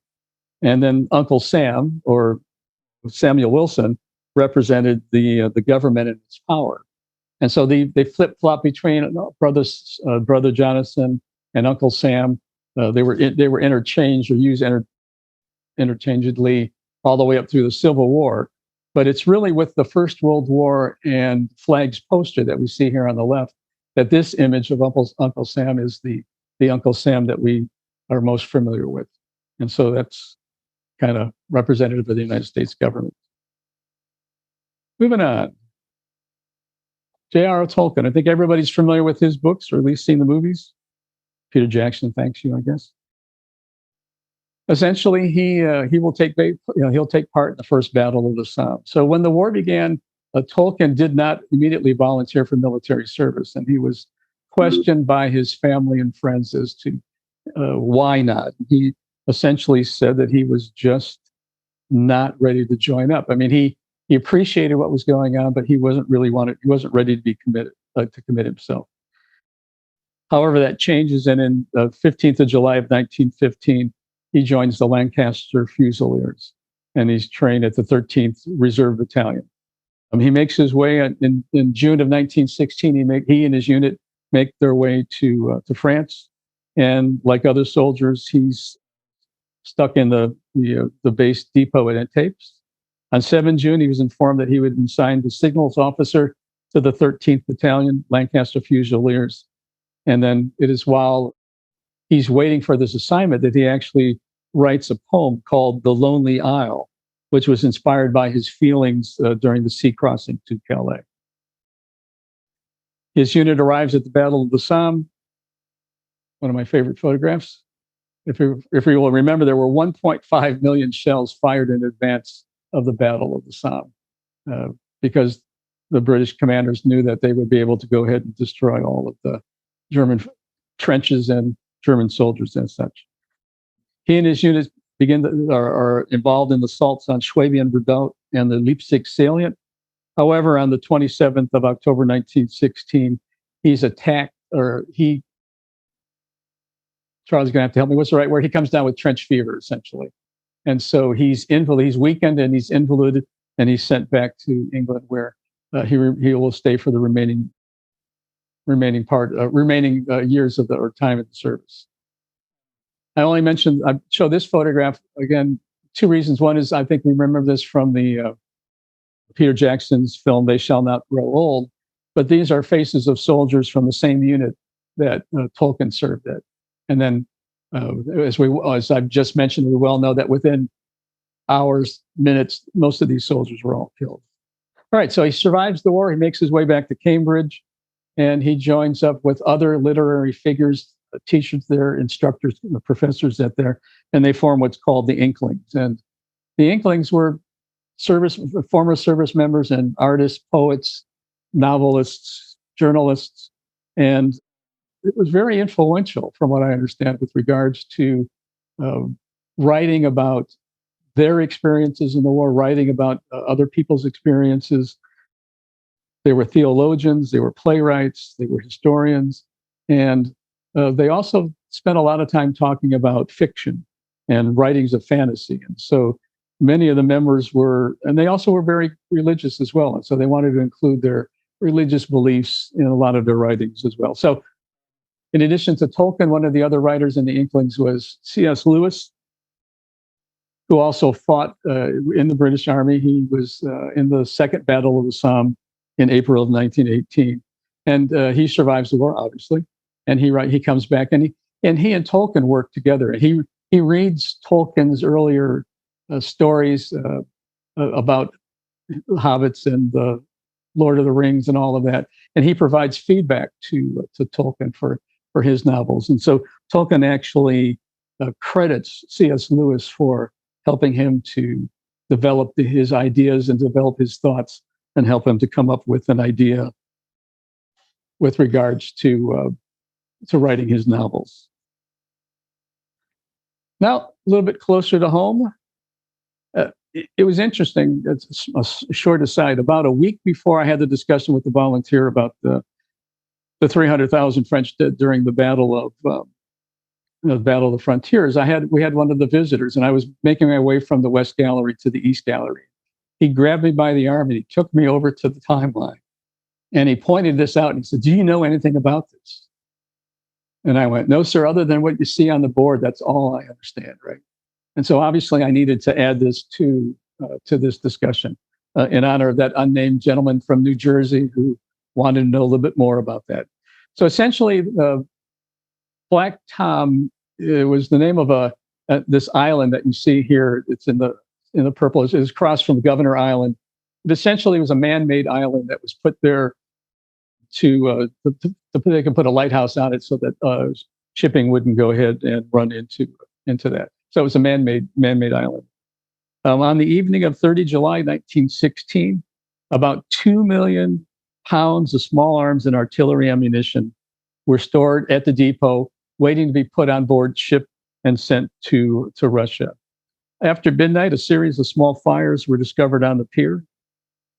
And then Uncle Sam, or Samuel Wilson, represented the government and its power. And so they flip-flop between Brother Jonathan and Uncle Sam. They were interchanged or used interchangeably all the way up through the Civil War. But it's really with the First World War and flags poster that we see here on the left that this image of Uncle Sam is the Uncle Sam that we are most familiar with. And so that's kind of representative of the United States government. Moving on. J.R.R. Tolkien. I think everybody's familiar with his books, or at least seen the movies. Peter Jackson thanks you, I guess. Essentially, he'll take part in the first Battle of the Somme. So when the war began, Tolkien did not immediately volunteer for military service, and he was questioned by his family and friends as to why not. He essentially said that he was just not ready to join up. I mean, he appreciated what was going on, but he wasn't ready to be committed to commit himself. However, that changes, and in the 15th of July of 1915, he joins the Lancaster Fusiliers, and he's trained at the 13th Reserve Battalion. He makes his way in June of 1916. He and his unit make their way to France, and like other soldiers, he's stuck in the base depot at Antapes. On 7 June, he was informed that he would be assigned as signals officer to the 13th Battalion, Lancaster Fusiliers. And then it is while he's waiting for this assignment that he actually writes a poem called The Lonely Isle, which was inspired by his feelings during the sea crossing to Calais. His unit arrives at the Battle of the Somme, one of my favorite photographs. If you will remember, there were 1.5 million shells fired in advance of the Battle of the Somme because the British commanders knew that they would be able to go ahead and destroy all of the German trenches and German soldiers and such. He and his units are involved in assaults on Schwabian Redoubt and the Leipzig salient. However, on the 27th of October 1916, he's attacked, or Charlie's going to have to help me. What's the right word? He comes down with trench fever, essentially. And so he's weakened and he's invalided, and he's sent back to England, where he will stay for the remaining years of time in the service. I show this photograph again, two reasons. One is I think we remember this from the Peter Jackson's film, They Shall Not Grow Old, but these are faces of soldiers from the same unit that Tolkien served at. And then, as I've just mentioned, we well know that within hours, minutes, most of these soldiers were all killed. All right, so he survives the war. He makes his way back to Cambridge, and he joins up with other literary figures, teachers there, instructors, professors at there, and they form what's called the Inklings. And the Inklings were former service members and artists, poets, novelists, journalists, and it was very influential, from what I understand, with regards to writing about their experiences in the war, writing about other people's experiences. They were theologians, they were playwrights, they were historians, and they also spent a lot of time talking about fiction and writings of fantasy. And so many of the members and they also were very religious as well. And so they wanted to include their religious beliefs in a lot of their writings as well. So in addition to Tolkien, one of the other writers in the Inklings was C.S. Lewis, who also fought in the British Army. He was in the Second Battle of the Somme in April of 1918. And he survives the war, obviously. And he comes back, and he and Tolkien work together. And he reads Tolkien's earlier stories about hobbits and the Lord of the Rings and all of that, and he provides feedback to Tolkien for his novels. And so Tolkien actually credits C.S. Lewis for helping him to develop his ideas and develop his thoughts and help him to come up with an idea with regards to writing his novels. Now, a little bit closer to home, it was interesting. It's a short aside. About a week before I had the discussion with the volunteer about the 300,000 French dead during the Battle of the Frontiers, we had one of the visitors, and I was making my way from the West Gallery to the East Gallery. He grabbed me by the arm and he took me over to the timeline, and he pointed this out and he said, "Do you know anything about this?" And I went, "No, sir, other than what you see on the board, that's all I understand," right? And so obviously I needed to add this to this discussion in honor of that unnamed gentleman from New Jersey who wanted to know a little bit more about that. So essentially, Black Tom, it was the name of this island that you see here. It's in the purple. It's across from Governor Island. It essentially was a man-made island that was put there to they could put a lighthouse on it so that shipping wouldn't go ahead and run into that. So it was a man-made island. On the evening of 30 July 1916, about 2 million pounds of small arms and artillery ammunition were stored at the depot, waiting to be put on board ship and sent to Russia. After midnight, a series of small fires were discovered on the pier.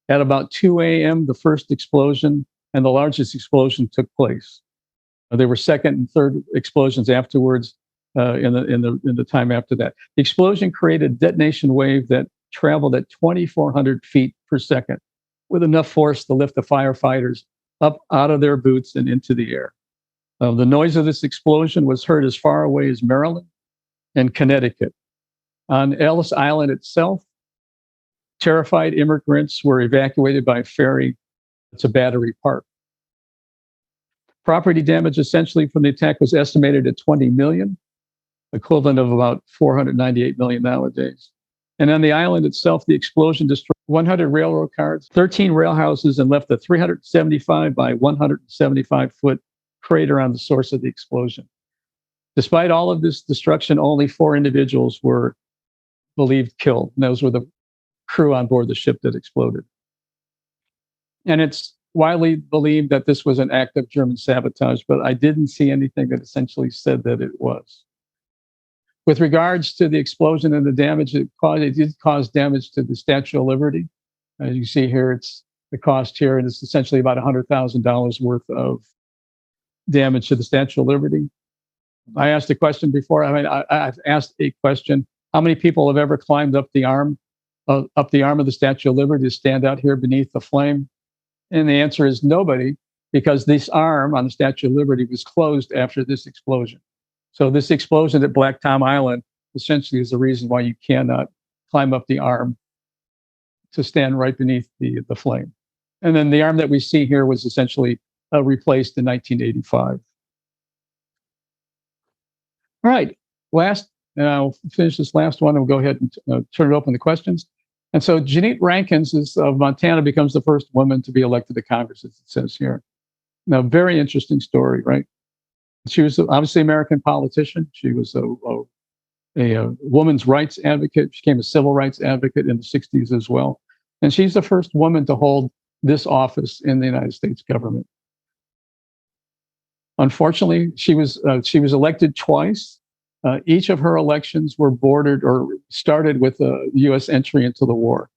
At about 2 a.m., the first explosion and the largest explosion took place. There were second and third explosions afterwards. In the time after that, the explosion created a detonation wave that traveled at 2,400 feet per second, with enough force to lift the firefighters up out of their boots and into the air. The noise of this explosion was heard as far away as Maryland and Connecticut. On Ellis Island itself, terrified immigrants were evacuated by ferry to Battery Park. Property damage essentially from the attack was estimated at 20 million. Equivalent of about 498 million nowadays. And on the island itself, the explosion destroyed 100 railroad cars, 13 rail houses, and left a 375 by 175 foot crater on the source of the explosion. Despite all of this destruction, only 4 individuals were believed killed. And those were the crew on board the ship that exploded. And it's widely believed that this was an act of German sabotage, but I didn't see anything that essentially said that it was. With regards to the explosion and the damage it did cause damage to the Statue of Liberty. As you see here, it's the cost here, and it's essentially about $100,000 worth of damage to the Statue of Liberty. I asked a question before. I've asked a question: how many people have ever climbed up the arm of the Statue of Liberty to stand out here beneath the flame? And the answer is nobody, because this arm on the Statue of Liberty was closed after this explosion. So this explosion at Black Tom Island essentially is the reason why you cannot climb up the arm to stand right beneath the flame. And then the arm that we see here was essentially replaced in 1985. All right, and I'll finish this last one and we'll go ahead and turn it open to questions. And so Jeanette Rankins of Montana becomes the first woman to be elected to Congress, as it says here. Now, very interesting story, right? She was obviously an American politician. She was a woman's rights advocate. She became a civil rights advocate in the 60s as well. And she's the first woman to hold this office in the United States government. Unfortunately, she was elected twice. Each of her elections were bordered or started with the U.S. entry into the war.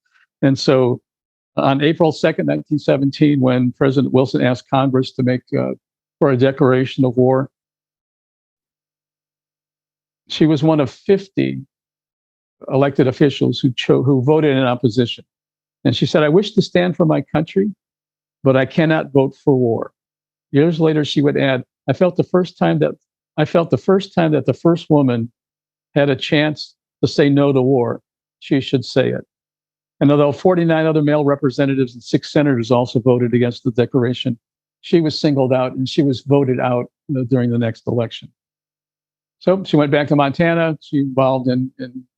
And so on April 2nd, 1917, when President Wilson asked Congress to make for a declaration of war, she was one of 50 elected officials who voted in opposition. And she said, "I wish to stand for my country, but I cannot vote for war." Years later, she would add, I felt the first time that the first woman had a chance to say no to war, she should say it. And although 49 other male representatives and 6 senators also voted against the declaration, she was singled out and she was voted out during the next election. So she went back to Montana. She involved in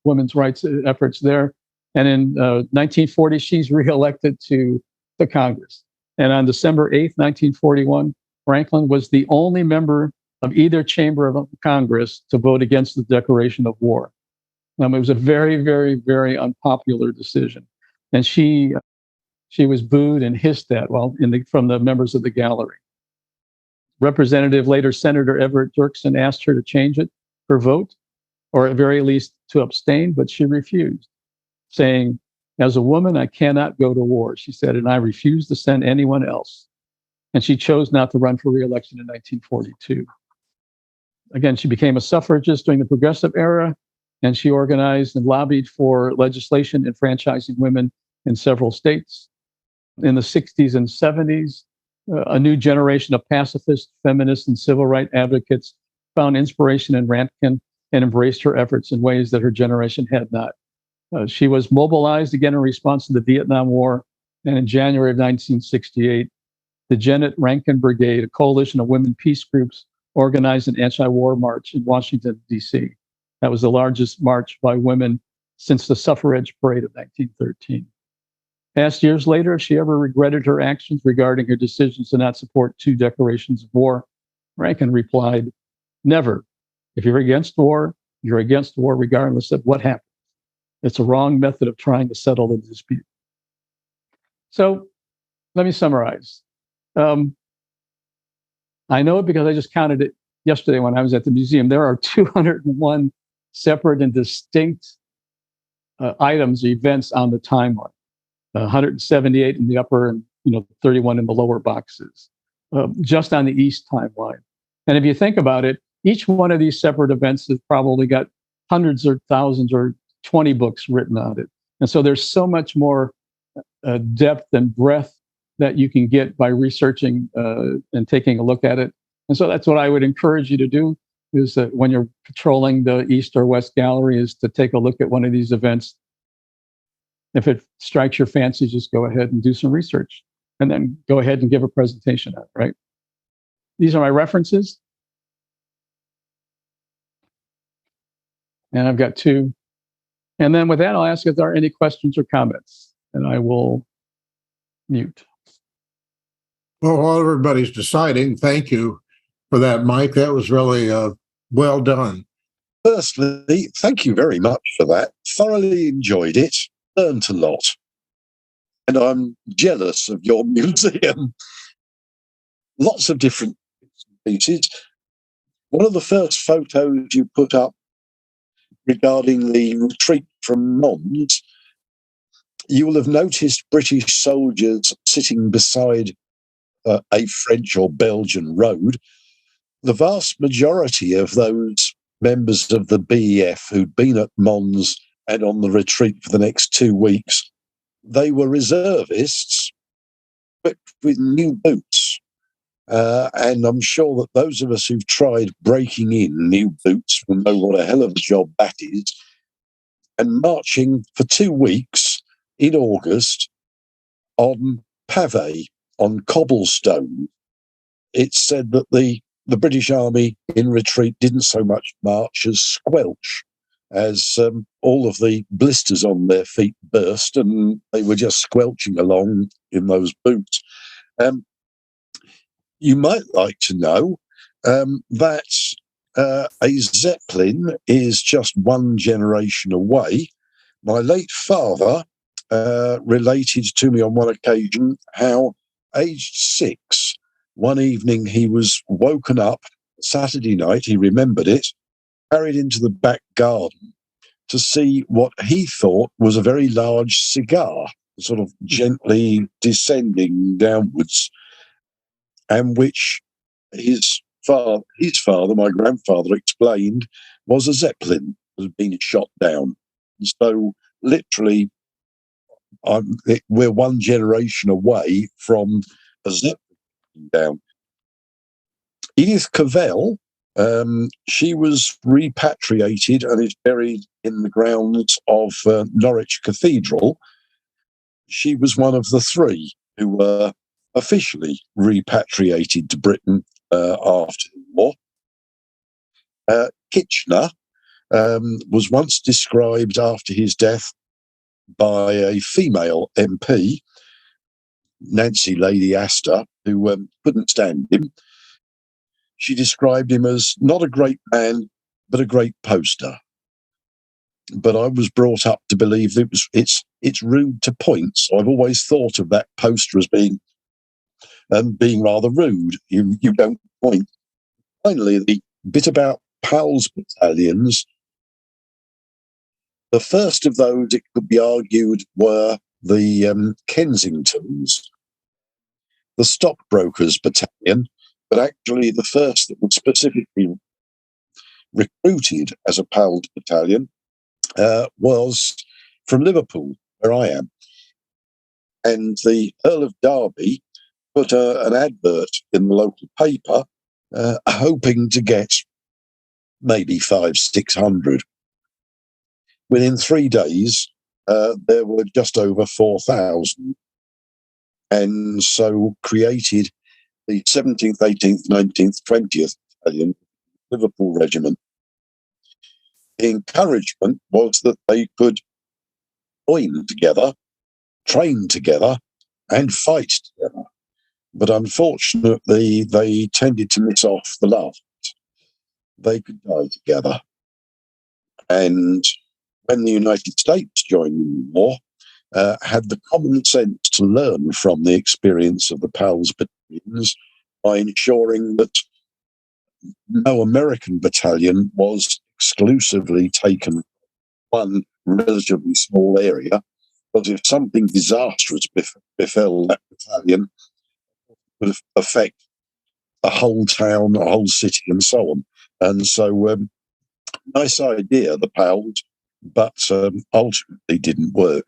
women's rights efforts there. And in 1940, she's reelected to the Congress. And on December 8th, 1941, Franklin was the only member of either chamber of Congress to vote against the declaration of war. It was a very, very, very unpopular decision. And she was booed and hissed at, from the members of the gallery. Representative, later Senator Everett Dirksen, asked her to change her vote, or at very least to abstain, but she refused, saying, "As a woman, I cannot go to war," she said, "and I refuse to send anyone else." And she chose not to run for re-election in 1942. Again, she became a suffragist during the Progressive era, and she organized and lobbied for legislation enfranchising women in several states. In the 60s and 70s, a new generation of pacifists, feminists, and civil rights advocates found inspiration in Rankin and embraced her efforts in ways that her generation had not. She was mobilized again in response to the Vietnam War, and in January of 1968, the Janet Rankin Brigade, a coalition of women peace groups, organized an anti-war march in Washington, D.C. That was the largest march by women since the suffrage parade of 1913. Asked years later if she ever regretted her actions regarding her decisions to not support 2 declarations of war, Rankin replied, "Never. If you're against war, you're against war regardless of what happens. It's a wrong method of trying to settle the dispute." So let me summarize. I know it because I just counted it yesterday when I was at the museum. There are 201 separate and distinct items, events on the timeline. 178 in the upper and 31 in the lower boxes, just on the East timeline. And if you think about it, each one of these separate events has probably got hundreds or thousands or 20 books written on it. And so there's so much more depth and breadth that you can get by researching and taking a look at it. And so that's what I would encourage you to do, is that when you're patrolling the East or West Gallery, is to take a look at one of these events. If it strikes your fancy, just go ahead and do some research and then go ahead and give a presentation on it, right? These are my references. And I've got 2. And then with that, I'll ask if there are any questions or comments, and I will mute. Well, while everybody's deciding, thank you for that, Mike. That was really well done. Firstly, thank you very much for that. Thoroughly enjoyed it, learned a lot. And I'm jealous of your museum. Lots of different pieces. One of the first photos you put up regarding the retreat from Mons, you will have noticed British soldiers sitting beside a French or Belgian road. The vast majority of those members of the BEF who'd been at Mons and on the retreat for the next 2 weeks, they were reservists, equipped with new boots. And I'm sure that those of us who've tried breaking in new boots will know what a hell of a job that is. And marching for 2 weeks in August on pavé, on cobblestone. It's said that the British Army in retreat didn't so much march as squelch, as all of the blisters on their feet burst and they were just squelching along in those boots. You might like to know that a Zeppelin is just 1 generation away. My late father related to me on one occasion how, aged 6, one evening he was woken up, Saturday night, he remembered it, carried into the back garden to see what he thought was a very large cigar, sort of gently descending downwards, and which his father, my grandfather, explained was a Zeppelin that had been shot down. So literally, we're 1 generation away from a Zeppelin down. Edith Caval, she was repatriated and is buried in the grounds of Norwich Cathedral. She was one of the 3 who were officially repatriated to Britain after the war. Kitchener was once described after his death by a female MP, Nancy Lady Astor, who couldn't stand him. She described him as not a great man, but a great poster. But I was brought up to believe that it's rude to point. So I've always thought of that poster as being rather rude. You don't point. Finally, the bit about PALS battalions. The first of those, it could be argued, were the Kensingtons, the stockbrokers battalion, but actually the first that was specifically recruited as a PALS battalion was from Liverpool, where I am. And the Earl of Derby put an advert in the local paper hoping to get maybe 500-600. Within 3 days, there were just over 4,000. And so created the 17th, 18th, 19th, 20th Battalion Liverpool Regiment. The encouragement was that they could join together, train together, and fight together. But unfortunately, they tended to miss off the last. They could die together. And when the United States joined in the war, had the common sense to learn from the experience of the PALS battalions by ensuring that no American battalion was exclusively taken one relatively small area, because if something disastrous befell that battalion, it would affect a whole town, a whole city, and so on. And so, nice idea, the PALS, but ultimately didn't work.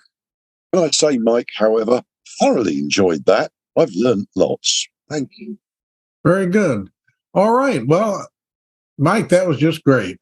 Can I say, Mike, however, thoroughly enjoyed that. I've learned lots. Thank you. Very good. All right. Well, Mike, that was just great.